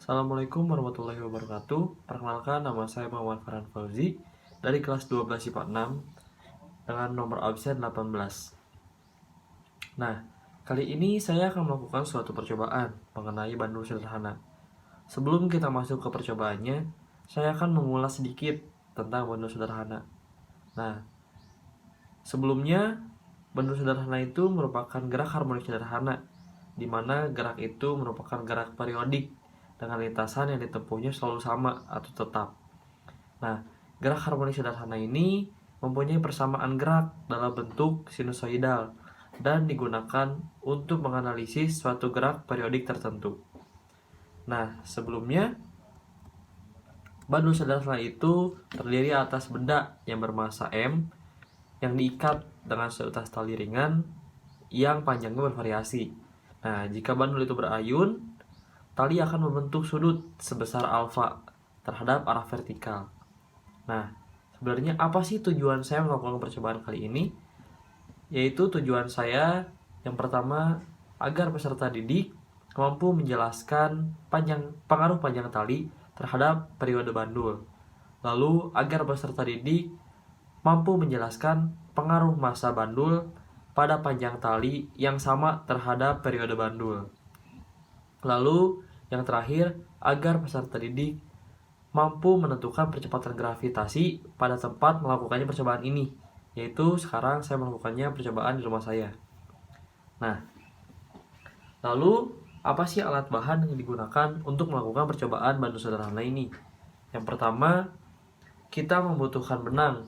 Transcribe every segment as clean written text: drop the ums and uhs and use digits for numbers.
Assalamualaikum warahmatullahi wabarakatuh. Perkenalkan, nama saya Muhammad Farhan Fauzi dari kelas 12 IPA 6 dengan nomor absen 18. Nah, kali ini saya akan melakukan suatu percobaan mengenai bandul sederhana. Sebelum kita masuk ke percobaannya, saya akan mengulas sedikit tentang bandul sederhana. Nah, sebelumnya bandul sederhana itu merupakan gerak harmonik sederhana, di mana gerak itu merupakan gerak periodik dengan lintasan yang ditempuhnya selalu sama atau tetap. Nah, gerak harmonik sederhana ini mempunyai persamaan gerak dalam bentuk sinusoidal dan digunakan untuk menganalisis suatu gerak periodik tertentu. Nah, sebelumnya bandul sederhana itu terdiri atas benda yang bermassa M yang diikat dengan seutas tali ringan yang panjangnya bervariasi. Nah, jika bandul itu berayun, tali akan membentuk sudut sebesar alfa terhadap arah vertikal. Nah, sebenarnya apa sih tujuan saya melakukan percobaan kali ini? Yaitu tujuan saya yang pertama agar peserta didik mampu menjelaskan pengaruh panjang tali terhadap periode bandul. Lalu agar peserta didik mampu menjelaskan pengaruh massa bandul pada panjang tali yang sama terhadap periode bandul. Lalu yang terakhir, agar peserta didik mampu menentukan percepatan gravitasi pada tempat melakukannya percobaan ini, yaitu sekarang saya melakukannya percobaan di rumah saya. Nah, lalu apa sih alat bahan yang digunakan untuk melakukan percobaan bandul sederhana ini? Yang pertama, kita membutuhkan benang,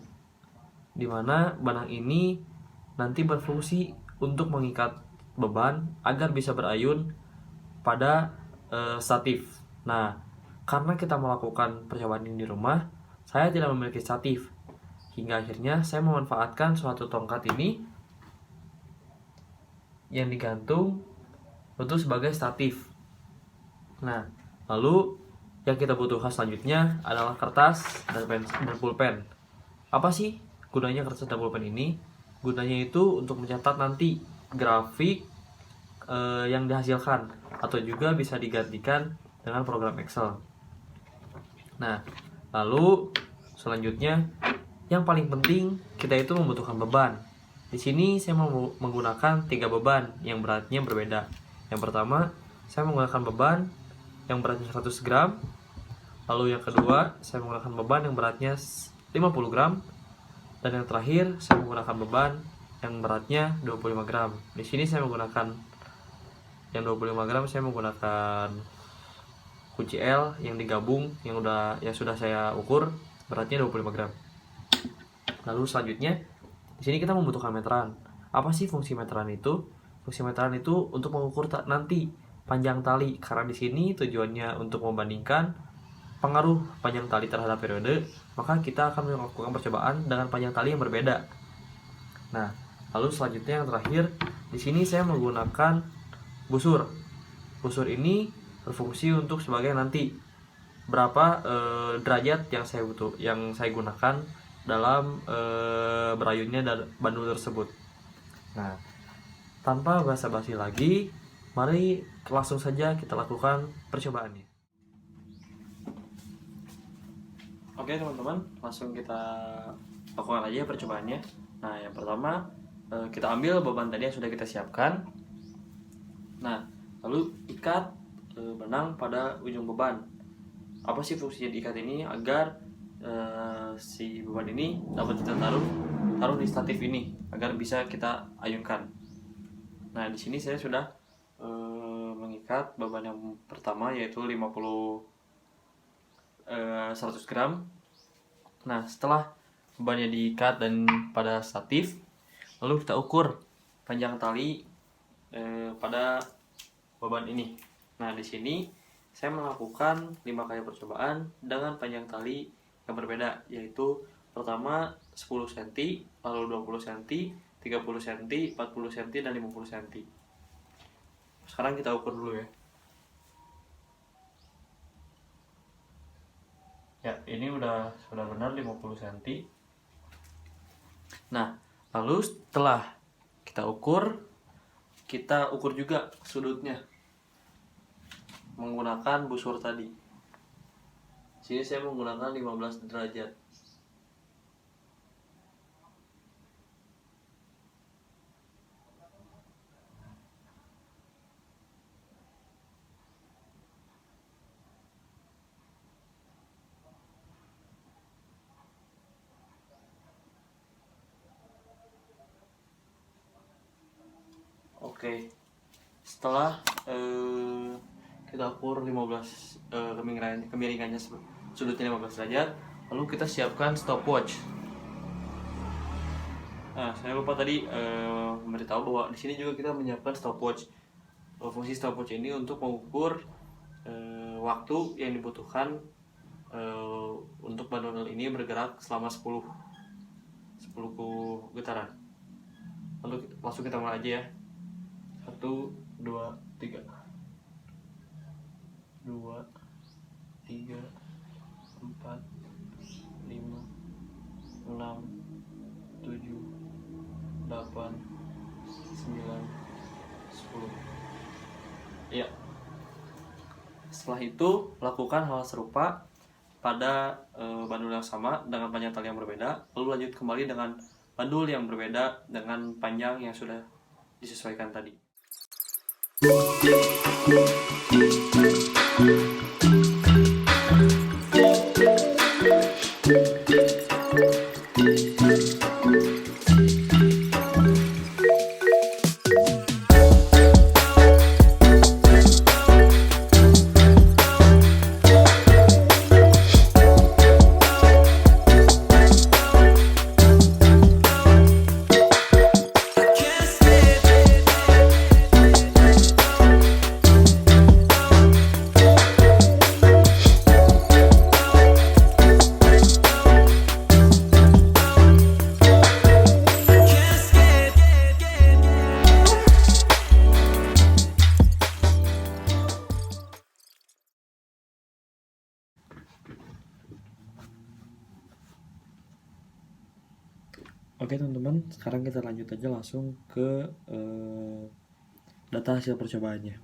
di mana benang ini nanti berfungsi untuk mengikat beban agar bisa berayun pada statif. Nah, karena kita melakukan percobaan ini di rumah, saya tidak memiliki statif. Hingga akhirnya saya memanfaatkan suatu tongkat ini yang digantung untuk sebagai statif. Nah, lalu yang kita butuhkan selanjutnya adalah kertas dan pulpen. Apa sih gunanya kertas dan pulpen ini? Gunanya itu untuk mencatat nanti grafik yang dihasilkan, atau juga bisa digantikan dengan program Excel. Nah, lalu selanjutnya yang paling penting kita itu membutuhkan beban. Di sini saya mau menggunakan 3 beban yang beratnya berbeda. Yang pertama, saya menggunakan beban yang beratnya 100 gram. Lalu yang kedua, saya menggunakan beban yang beratnya 50 gram. Dan yang terakhir, saya menggunakan beban yang beratnya 25 gram. Di sini saya menggunakan yang 25 gram, saya menggunakan kunci L yang digabung yang sudah saya ukur beratnya 25 gram. Lalu selanjutnya di sini kita membutuhkan meteran. Apa sih fungsi meteran itu? Fungsi meteran itu untuk mengukur nanti panjang tali, karena di sini tujuannya untuk membandingkan pengaruh panjang tali terhadap periode, maka kita akan melakukan percobaan dengan panjang tali yang berbeda. Nah, lalu selanjutnya yang terakhir, di sini saya menggunakan busur. Busur ini berfungsi untuk sebagai nanti berapa derajat yang saya gunakan dalam berayunnya bandul tersebut. Nah, tanpa basa-basi lagi, mari langsung saja kita lakukan percobaannya. Oke teman-teman, langsung kita lakukan aja percobaannya. Nah, yang pertama kita ambil beban tadi yang sudah kita siapkan. Nah, lalu ikat benang pada ujung beban. Apa sih fungsinya diikat ini? Agar si beban ini dapat kita taruh di statif ini agar bisa kita ayunkan. Nah, di sini saya sudah mengikat beban yang pertama, yaitu 100 gram. Nah, setelah bebannya diikat dan pada statif, lalu kita ukur panjang tali pada beban ini. Nah, di sini saya melakukan 5 kali percobaan dengan panjang tali yang berbeda, yaitu pertama 10 cm, lalu 20 cm, 30 cm, 40 cm, dan 50 cm. Sekarang kita ukur dulu ya. Ya, ini sudah benar 50 cm. Nah, lalu setelah kita ukur juga sudutnya. menggunakan busur tadi. Sini saya menggunakan 15 derajat. Oke, setelah kita ukur 15 kemiringannya sudutnya 15 derajat, lalu kita siapkan stopwatch. Nah, saya lupa tadi memberitahu bahwa di sini juga kita menyiapkan stopwatch. Fungsi stopwatch ini untuk mengukur waktu yang dibutuhkan untuk bandul ini bergerak selama 10 getaran. Langsung kita mulai aja ya. 1, 2, 3 2, 3, 4, 5, 6, 7, 8, 9, 10. Ya. Setelah itu, lakukan hal serupa pada bandul yang sama dengan panjang tali yang berbeda, lalu lanjut kembali dengan bandul yang berbeda dengan panjang yang sudah disesuaikan tadi. Oke teman-teman, sekarang kita lanjut aja langsung ke data hasil percobaannya.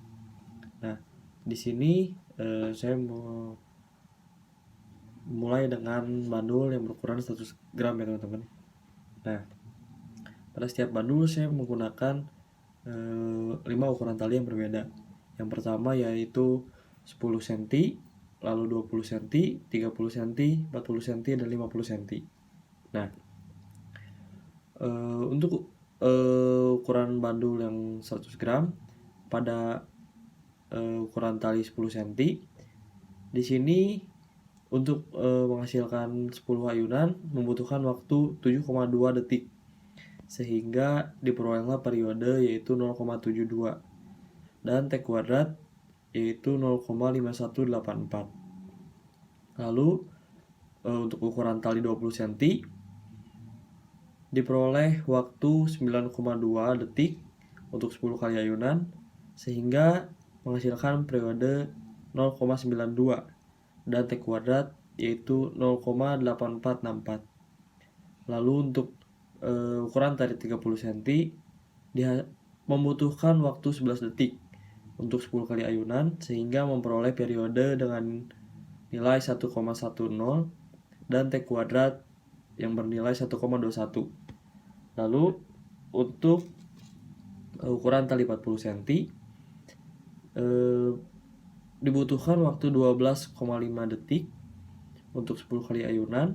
Nah, di sini saya mau mulai dengan bandul yang berukuran 100 gram ya teman-teman. Nah, pada setiap bandul saya menggunakan 5 ukuran tali yang berbeda. Yang pertama yaitu 10 cm, lalu 20 cm, 30 cm, 40 cm, dan 50 cm. Nah, untuk ukuran bandul yang 100 gram pada ukuran tali 10 cm, di sini untuk menghasilkan 10 ayunan membutuhkan waktu 7,2 detik, sehingga diperolehlah periode yaitu 0,72 dan T kuadrat yaitu 0,5184. Lalu untuk ukuran tali 20 cm diperoleh waktu 9,2 detik untuk 10 kali ayunan, sehingga menghasilkan periode 0,92 dan T kuadrat yaitu 0,8464. Lalu untuk ukuran tali 30 cm membutuhkan waktu 11 detik untuk 10 kali ayunan, sehingga memperoleh periode dengan nilai 1,10 dan T kuadrat yang bernilai 1,21. Lalu untuk ukuran tali 40 cm dibutuhkan waktu 12,5 detik untuk 10 kali ayunan,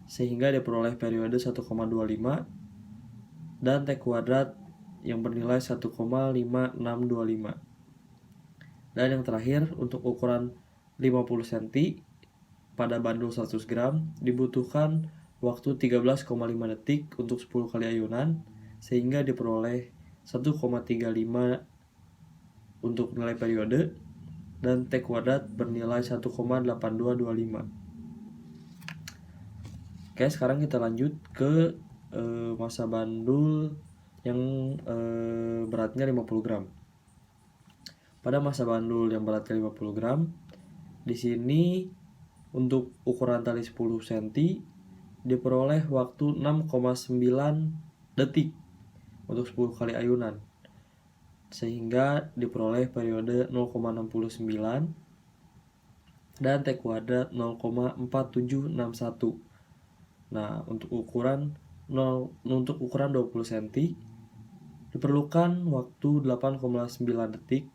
sehingga diperoleh periode 1,25 dan T kuadrat yang bernilai 1,5625. Dan yang terakhir, untuk ukuran 50 cm pada bandul 100 gram dibutuhkan waktu 13,5 detik untuk 10 kali ayunan, sehingga diperoleh 1,35 untuk nilai periode dan T kuadrat bernilai 1,8225. Oke, sekarang kita lanjut ke massa bandul yang beratnya 50 gram. Pada massa bandul yang beratnya 50 gram, di sini untuk ukuran tali 10 cm diperoleh waktu 6,9 detik untuk 10 kali ayunan, sehingga diperoleh periode 0,69 dan T kuadrat 0,4761. Nah, untuk ukuran 20 cm diperlukan waktu 8,9 detik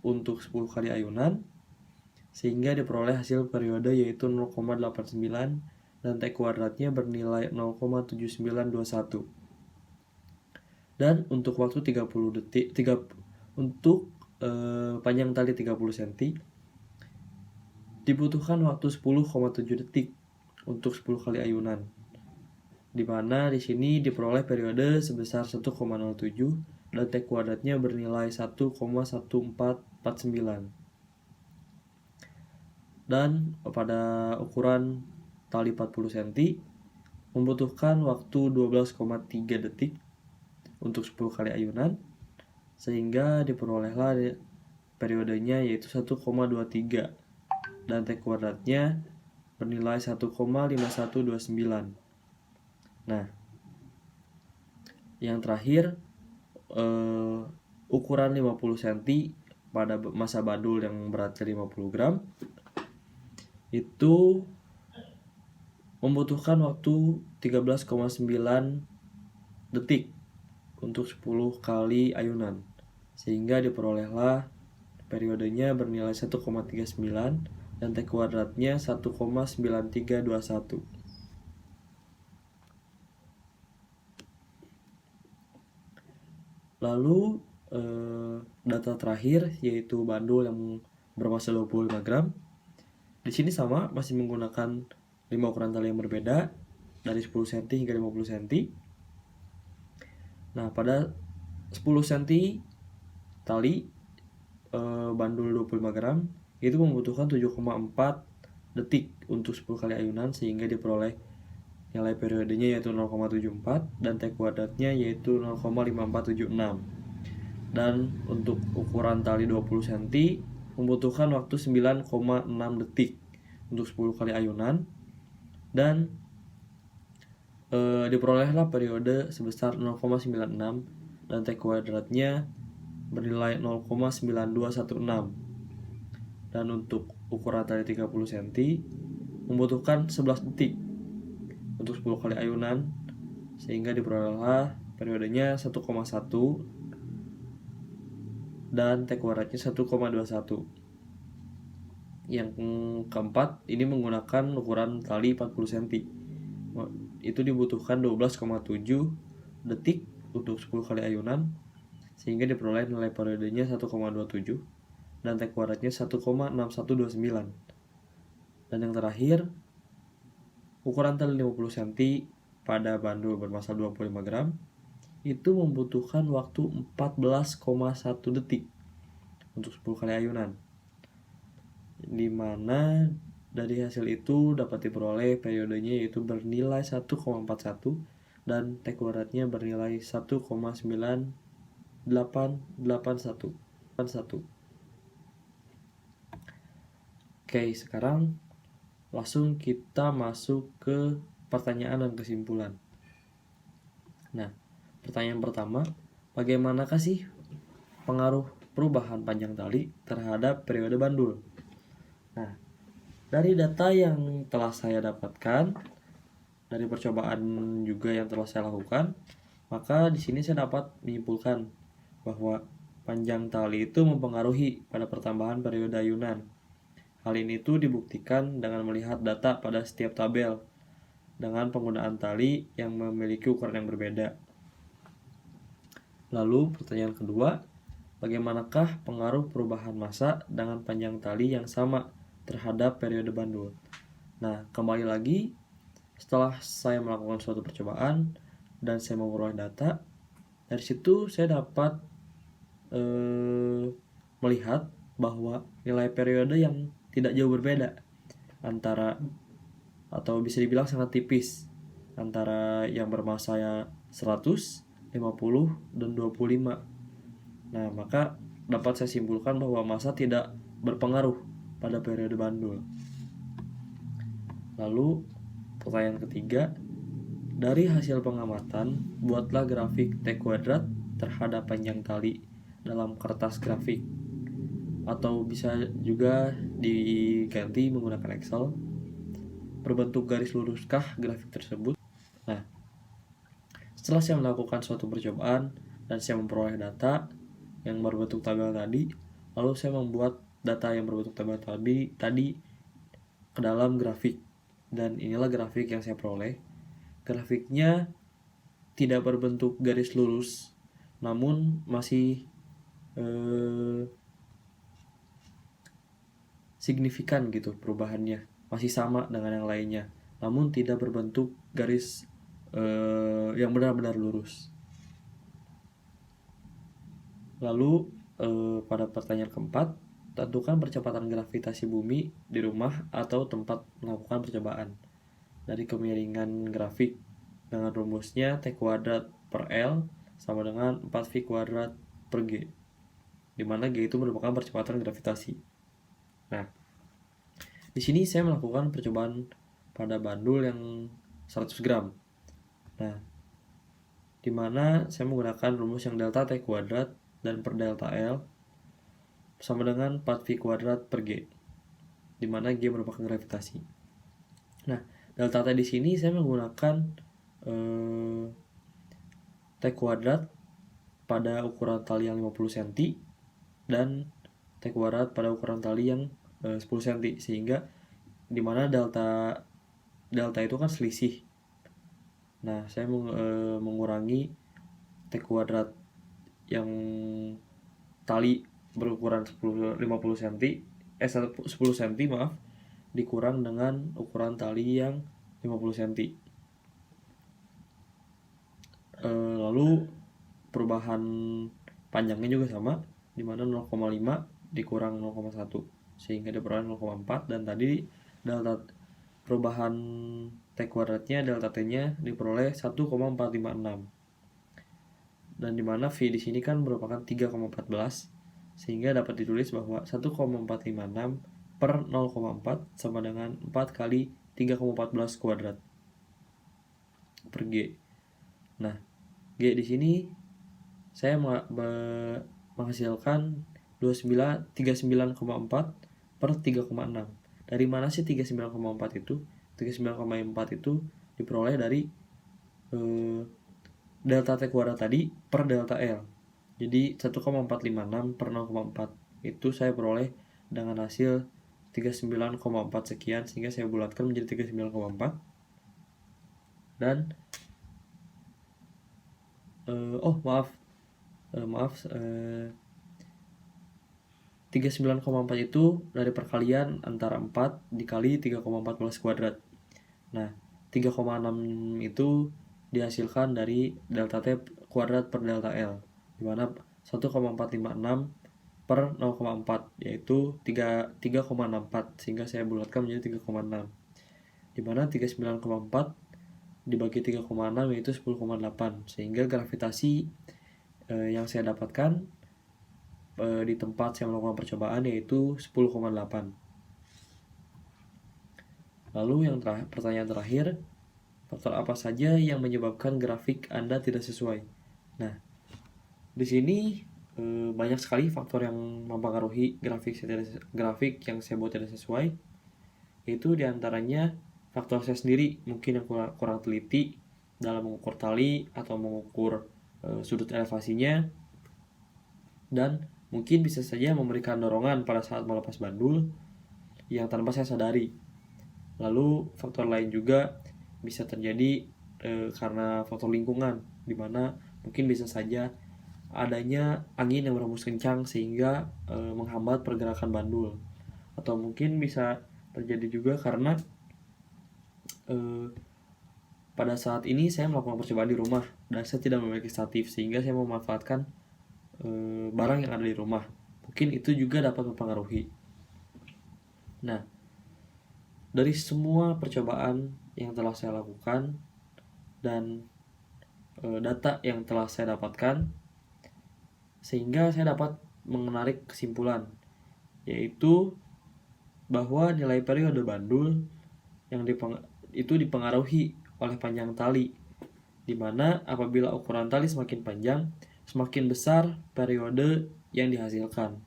untuk 10 kali ayunan, sehingga diperoleh hasil periode yaitu 0,89 dan T kuadratnya bernilai 0,7921. Dan untuk waktu 30 detik untuk panjang tali 30 cm dibutuhkan waktu 10,7 detik untuk 10 kali ayunan, di mana di sini diperoleh periode sebesar 1,07 dan T kuadratnya bernilai 1,1449. Dan pada ukuran tali 40 cm membutuhkan waktu 12,3 detik untuk 10 kali ayunan, sehingga diperolehlah periodenya yaitu 1,23 dan T kuadratnya bernilai 1,5129. Nah, yang terakhir ukuran 50 cm pada massa badul yang beratnya 50 gram itu membutuhkan waktu 13,9 detik untuk 10 kali ayunan, sehingga diperolehlah periodenya bernilai 1,39 dan T kuadratnya 1,9321. Lalu data terakhir yaitu bandul yang bermassa 25 gram. Di sini sama, masih menggunakan 5 ukuran tali yang berbeda dari 10 cm hingga 50 cm. Nah, pada 10 cm tali bandul 25 gram itu membutuhkan 7,4 detik untuk 10 kali ayunan, sehingga diperoleh nilai periodenya yaitu 0,74 dan T kuadratnya yaitu 0,5476. Dan untuk ukuran tali 20 cm membutuhkan waktu 9,6 detik untuk 10 kali ayunan, dan diperolehlah periode sebesar 0,96 dan T kuadratnya bernilai 0,9216. Dan untuk ukuran tali 30 cm membutuhkan 11 detik untuk 10 kali ayunan, sehingga diperolehlah periodenya 1,1 dan T kuadratnya 1,21. Yang keempat ini menggunakan ukuran tali 40 cm. Itu dibutuhkan 12,7 detik untuk 10 kali ayunan, sehingga diperoleh nilai periodenya 1,27 dan T kuadratnya 1,6129. Dan yang terakhir, ukuran tali 50 cm pada bandul bermassa 25 gram itu membutuhkan waktu 14,1 detik untuk 10 kali ayunan, di mana dari hasil itu dapat diperoleh periodenya yaitu bernilai 1,41 dan T kuadratnya bernilai 1,9881. Oke, sekarang langsung kita masuk ke pertanyaan dan kesimpulan. Nah, pertanyaan pertama, bagaimanakah sih pengaruh perubahan panjang tali terhadap periode bandul? Nah, dari data yang telah saya dapatkan, dari percobaan juga yang telah saya lakukan, maka di sini saya dapat menyimpulkan bahwa panjang tali itu mempengaruhi pada pertambahan periode ayunan. Hal ini itu dibuktikan dengan melihat data pada setiap tabel dengan penggunaan tali yang memiliki ukuran yang berbeda. Lalu pertanyaan kedua, bagaimanakah pengaruh perubahan massa dengan panjang tali yang sama terhadap periode bandul? Nah, kembali lagi, setelah saya melakukan suatu percobaan dan saya memperoleh data, dari situ saya dapat melihat bahwa nilai periode yang tidak jauh berbeda antara, atau bisa dibilang sangat tipis, antara yang bermassa 100, 50, dan 25. Nah, maka dapat saya simpulkan bahwa massa tidak berpengaruh pada periode bandul. Lalu pertanyaan ketiga, dari hasil pengamatan buatlah grafik T kuadrat terhadap panjang tali dalam kertas grafik, atau bisa juga diganti menggunakan Excel. Berbentuk garis luruskah grafik tersebut? Nah, setelah saya melakukan suatu percobaan dan saya memperoleh data yang berbentuk tabel tadi, lalu saya membuat data yang berbentuk tabel tadi ke dalam grafik, dan inilah grafik yang saya peroleh. Grafiknya tidak berbentuk garis lurus, namun masih signifikan gitu perubahannya, masih sama dengan yang lainnya, namun tidak berbentuk garis yang benar-benar lurus. Lalu pada pertanyaan keempat, tentukan percepatan gravitasi bumi di rumah atau tempat melakukan percobaan dari kemiringan grafik dengan rumusnya T kuadrat per L sama dengan 4V kuadrat per G, di mana G itu merupakan percepatan gravitasi. Nah, di sini saya melakukan percobaan pada bandul yang 100 gram. Nah, di mana saya menggunakan rumus yang delta T kuadrat dan per delta L sama dengan 4V kuadrat per G, di mana G merupakan gravitasi. Nah, delta T di sini saya menggunakan T kuadrat pada ukuran tali yang 50 cm dan T kuadrat pada ukuran tali yang 10 cm, sehingga dimana delta itu kan selisih. Nah, saya mengurangi T kuadrat yang tali berukuran 50 cm 10 cm maaf, dikurang dengan ukuran tali yang 50 cm. Lalu perubahan panjangnya juga sama, dimana 0,5 dikurang 0,1 sehingga diperoleh 0,4, dan tadi delta perubahan T kuadratnya, delta T nya diperoleh 1,456, dan dimana V di sini kan merupakan 3,14, sehingga dapat ditulis bahwa 1,456 per 0,4 sama dengan 4 kali 3,14 kuadrat per G. Nah, G di sini saya menghasilkan 39,4 per 3,6. Dari mana sih 39,4 itu? 39,4 itu diperoleh dari delta T kuadrat tadi per delta L. Jadi 1,456 per 0,4 itu saya peroleh dengan hasil 39,4 sekian, sehingga saya bulatkan menjadi 39,4. Dan 39,4 itu dari perkalian antara 4 dikali 3,14 kuadrat. Nah, 3,6 itu dihasilkan dari delta T kuadrat per delta L, dimana 1,456 per 0,4 yaitu 3,64, sehingga saya bulatkan menjadi 3,6, dimana 39,4 dibagi 3,6 yaitu 10,8, sehingga gravitasi yang saya dapatkan di tempat saya melakukan percobaan yaitu 10,8. Lalu yang pertanyaan terakhir, faktor apa saja yang menyebabkan grafik Anda tidak sesuai? Nah, di sini banyak sekali faktor yang mempengaruhi grafik yang saya buat tidak sesuai. Itu diantaranya faktor saya sendiri, mungkin yang kurang teliti dalam mengukur tali atau mengukur sudut elevasinya, dan mungkin bisa saja memberikan dorongan pada saat melepas bandul yang tanpa saya sadari. Lalu faktor lain juga bisa terjadi karena faktor lingkungan, di mana mungkin bisa saja adanya angin yang berhembus kencang sehingga menghambat pergerakan bandul, atau mungkin bisa terjadi juga karena pada saat ini saya melakukan percobaan di rumah dan saya tidak memiliki statif, sehingga saya memanfaatkan barang yang ada di rumah. Mungkin itu juga dapat mempengaruhi. Nah, dari semua percobaan yang telah saya lakukan dan data yang telah saya dapatkan, sehingga saya dapat menarik kesimpulan, yaitu bahwa nilai periode bandul yang itu dipengaruhi oleh panjang tali, di mana apabila ukuran tali semakin panjang, semakin besar periode yang dihasilkan.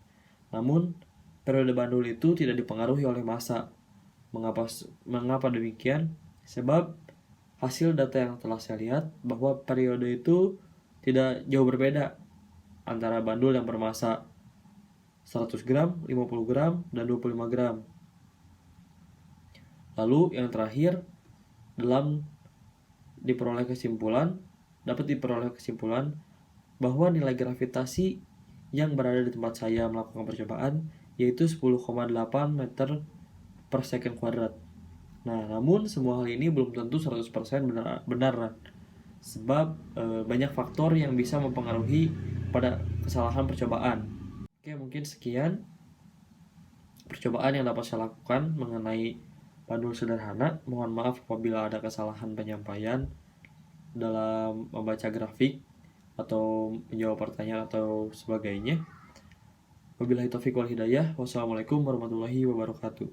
Namun, periode bandul itu tidak dipengaruhi oleh massa. Mengapa demikian? Sebab hasil data yang telah saya lihat bahwa periode itu tidak jauh berbeda antara bandul yang bermassa 100 gram, 50 gram, dan 25 gram. Lalu yang terakhir, dapat diperoleh kesimpulan bahwa nilai gravitasi yang berada di tempat saya melakukan percobaan yaitu 10,8 meter per second kuadrat. Nah, namun semua hal ini belum tentu 100% benar, sebab banyak faktor yang bisa mempengaruhi pada kesalahan percobaan. Oke, mungkin sekian percobaan yang dapat saya lakukan mengenai bandul sederhana. Mohon maaf apabila ada kesalahan penyampaian dalam membaca grafik atau menjawab pertanyaan atau sebagainya. Wabillahi taufiq wal hidayah. Wassalamualaikum warahmatullahi wabarakatuh.